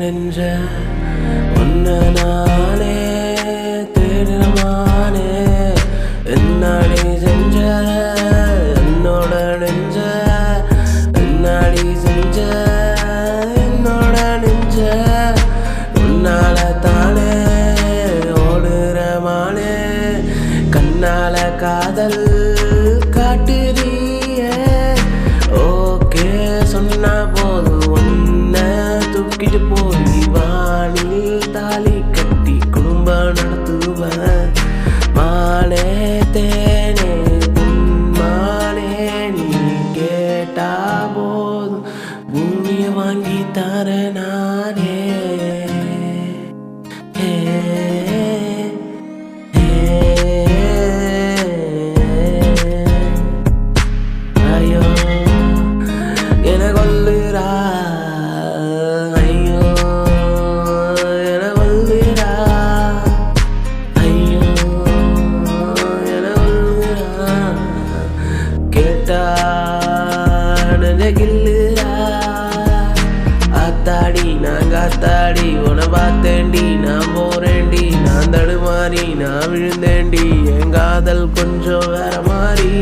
நெஞ்ச உன்ன நானே தேடுமானே என்னாடி செஞ்ச என்னோட நெஞ்ச என்னாடி செஞ்ச என்னோட நெஞ்ச உன்னால தானே ஓடுற மானே கண்ணால காதல் காட்டுறியே ஓகே சொன்னா போதும் தூக்கிட்டு போய் வானில் தாலி கட்டி குடும்பம் நடத்துவேன் மானே தேனே மானே நீ கேட்டா போதும் பூமியை வாங்கி தர நானே ஐயோ என கொல்லுறா ஆத்தாடி நான் காத்தாடி உன பார்த்தேண்டி நான் போறேண்டி நான் தடுமாறி நான் விழுந்தேண்டி என் காதல் கொஞ்சம் வேற மாறி